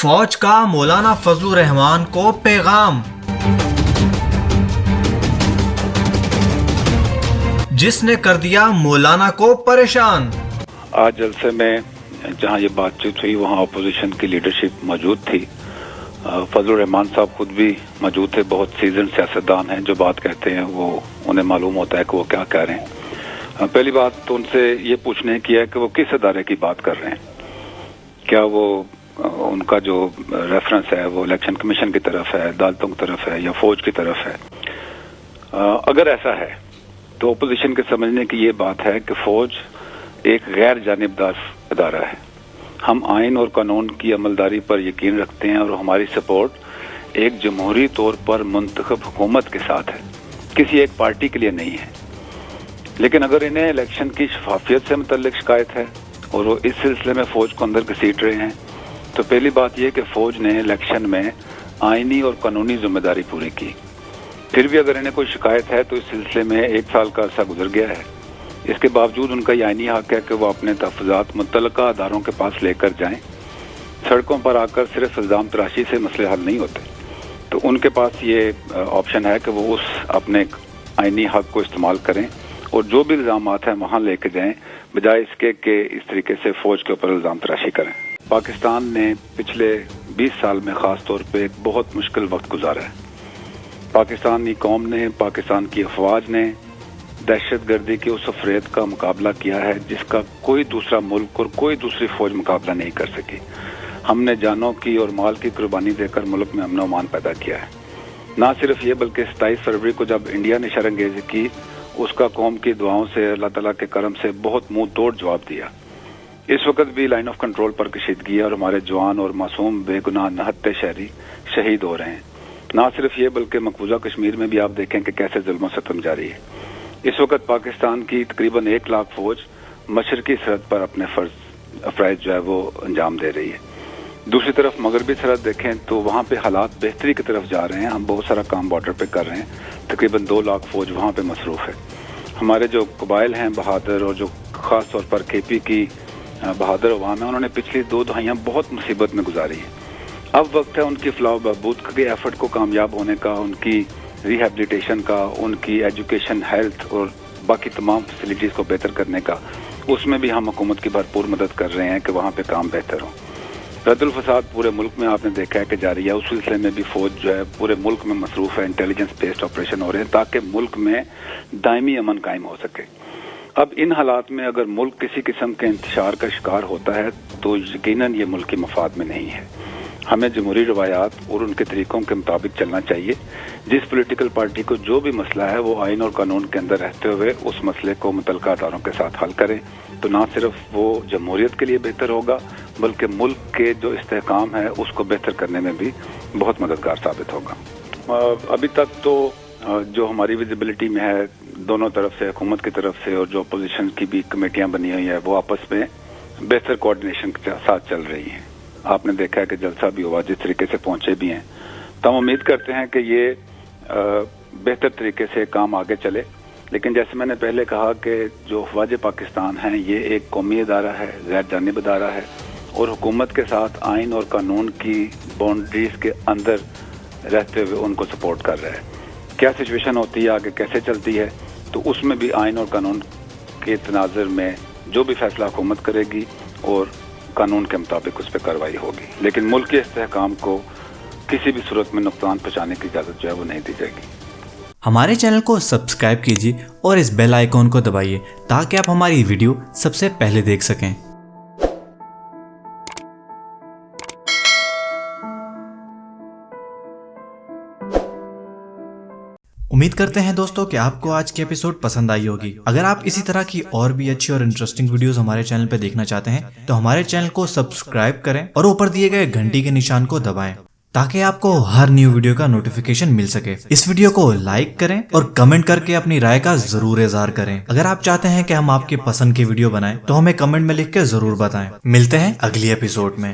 فوج کا مولانا فضل الرحمان کو پیغام، جس نے کر دیا مولانا کو پریشان۔ آج جلسے میں جہاں یہ بات چیت ہوئی وہاں اپوزیشن کی لیڈرشپ موجود تھی، فضل الرحمان صاحب خود بھی موجود تھے۔ بہت سیزن سیاستدان ہیں، جو بات کہتے ہیں وہ انہیں معلوم ہوتا ہے کہ وہ کیا کہہ رہے ہیں۔ پہلی بات تو ان سے یہ پوچھنے کی ہے کہ وہ کس ادارے کی بات کر رہے ہیں، کیا وہ ان کا جو ریفرنس ہے وہ الیکشن کمیشن کی طرف ہے، عدالتوں کی طرف ہے یا فوج کی طرف ہے؟ اگر ایسا ہے تو اپوزیشن کے سمجھنے کی یہ بات ہے کہ فوج ایک غیر جانبدار ادارہ ہے۔ ہم آئین اور قانون کی عملداری پر یقین رکھتے ہیں اور ہماری سپورٹ ایک جمہوری طور پر منتخب حکومت کے ساتھ ہے، کسی ایک پارٹی کے لیے نہیں ہے۔ لیکن اگر انہیں الیکشن کی شفافیت سے متعلق شکایت ہے اور وہ اس سلسلے میں فوج کو اندر گھسیٹ رہے ہیں، تو پہلی بات یہ کہ فوج نے الیکشن میں آئینی اور قانونی ذمہ داری پوری کی۔ پھر بھی اگر انہیں کوئی شکایت ہے تو اس سلسلے میں 1 سال کا عرصہ گزر گیا ہے۔ اس کے باوجود ان کا یہ آئینی حق ہے کہ وہ اپنے تحفظات متعلقہ اداروں کے پاس لے کر جائیں۔ سڑکوں پر آ کر صرف الزام تراشی سے مسئلے حل نہیں ہوتے، تو ان کے پاس یہ آپشن ہے کہ وہ اس اپنے آئینی حق کو استعمال کریں اور جو بھی الزامات ہیں وہاں لے کے جائیں، بجائے اس کے کہ اس طریقے سے فوج کے اوپر الزام تراشی کریں۔ پاکستان نے پچھلے 20 سال میں خاص طور پہ ایک بہت مشکل وقت گزارا ہے۔ پاکستانی قوم نے، پاکستان کی افواج نے دہشت گردی کی اس افریت کا مقابلہ کیا ہے جس کا کوئی دوسرا ملک اور کوئی دوسری فوج مقابلہ نہیں کر سکی۔ ہم نے جانوں کی اور مال کی قربانی دے کر ملک میں امن و امان پیدا کیا ہے۔ نہ صرف یہ بلکہ 27 فروری کو جب انڈیا نے شرانگیزی کی، اس کا قوم کی دعاؤں سے، اللہ تعالیٰ کے کرم سے بہت منہ توڑ جواب دیا۔ اس وقت بھی لائن آف کنٹرول پر کشیدگی ہے اور ہمارے جوان اور معصوم بے گناہ نہتے شہری شہید ہو رہے ہیں۔ نہ صرف یہ بلکہ مقبوضہ کشمیر میں بھی آپ دیکھیں کہ کیسے ظلم و ستم جاری ہے۔ اس وقت پاکستان کی تقریباً 1 لاکھ فوج مشرقی سرحد پر اپنے افرائض جو ہے وہ انجام دے رہی ہے۔ دوسری طرف مغربی سرحد دیکھیں تو وہاں پہ حالات بہتری کی طرف جا رہے ہیں۔ ہم بہت سارا کام بارڈر پہ کر رہے ہیں، تقریباً 2 لاکھ فوج وہاں پہ مصروف ہے۔ ہمارے جو قبائل ہیں بہادر، اور جو خاص طور پر کے پی کی بہادر عوام ہیں، انہوں نے پچھلی 2 دہائیاں بہت مصیبت میں گزاری ہیں۔ اب وقت ہے ان کی فلاح و بہبود کے ایفرٹ کو کامیاب ہونے کا، ان کی ریہیبلیٹیشن کا، ان کی ایجوکیشن، ہیلتھ اور باقی تمام فیسلٹیز کو بہتر کرنے کا۔ اس میں بھی ہم حکومت کی بھرپور مدد کر رہے ہیں کہ وہاں پہ کام بہتر ہو۔ رد الفساد پورے ملک میں آپ نے دیکھا ہے کہ جاری ہے، اس سلسلے میں بھی فوج جو ہے پورے ملک میں مصروف ہے۔ انٹیلیجنس بیسڈ آپریشن ہو رہے ہیں تاکہ ملک میں دائمی امن قائم ہو سکے۔ اب ان حالات میں اگر ملک کسی قسم کے انتشار کا شکار ہوتا ہے تو یقیناً یہ ملک کے مفاد میں نہیں ہے۔ ہمیں جمہوری روایات اور ان کے طریقوں کے مطابق چلنا چاہیے۔ جس پولیٹیکل پارٹی کو جو بھی مسئلہ ہے وہ آئین اور قانون کے اندر رہتے ہوئے اس مسئلے کو متعلقہ اداروں کے ساتھ حل کریں، تو نہ صرف وہ جمہوریت کے لیے بہتر ہوگا بلکہ ملک کے جو استحکام ہے اس کو بہتر کرنے میں بھی بہت مددگار ثابت ہوگا۔ ابھی تک تو جو ہماری ویزیبلٹی میں ہے، دونوں طرف سے، حکومت کی طرف سے اور جو اپوزیشن کی بھی کمیٹیاں بنی ہوئی ہیں، وہ آپس میں بہتر کوآرڈینیشن کے ساتھ چل رہی ہیں۔ آپ نے دیکھا ہے کہ جلسہ بھی ہوا، جس طریقے سے پہنچے بھی ہیں، تو ہم امید کرتے ہیں کہ یہ بہتر طریقے سے کام آگے چلے۔ لیکن جیسے میں نے پہلے کہا کہ جو افواج پاکستان ہیں یہ ایک قومی ادارہ ہے، غیر جانب ادارہ ہے، اور حکومت کے ساتھ آئین اور قانون کی باؤنڈریز کے اندر رہتے ہوئے ان کو سپورٹ کر رہا ہے۔ کیا سچویشن ہوتی ہے آگے کیسے چلتی ہے، تو اس میں بھی آئین اور قانون کے تناظر میں جو بھی فیصلہ حکومت کرے گی اور قانون کے مطابق اس پہ کارروائی ہوگی، لیکن ملک کے استحکام کو کسی بھی صورت میں نقصان پہنچانے کی اجازت جو ہے وہ نہیں دی جائے گی۔ ہمارے چینل کو سبسکرائب کیجیے اور اس بیل آئیکن کو دبائیے تاکہ آپ ہماری ویڈیو سب سے پہلے دیکھ سکیں۔ امید کرتے ہیں دوستوں کہ آپ کو آج کی ایپیسوڈ پسند آئی ہوگی۔ اگر آپ اسی طرح کی اور بھی اچھی اور انٹرسٹنگ ویڈیوز ہمارے چینل پہ دیکھنا چاہتے ہیں تو ہمارے چینل کو سبسکرائب کریں اور اوپر دیے گئے گھنٹی کے نشان کو دبائیں تاکہ آپ کو ہر نیو ویڈیو کا نوٹیفیکیشن مل سکے۔ اس ویڈیو کو لائک کریں اور کمنٹ کر کے اپنی رائے کا ضرور اظہار کریں۔ اگر آپ چاہتے ہیں کہ ہم آپ کے پسند کی ویڈیو بنائیں تو ہمیں کمنٹ میں لکھ کے ضرور بتائیں۔ ملتے ہیں اگلی ایپیسوڈ میں۔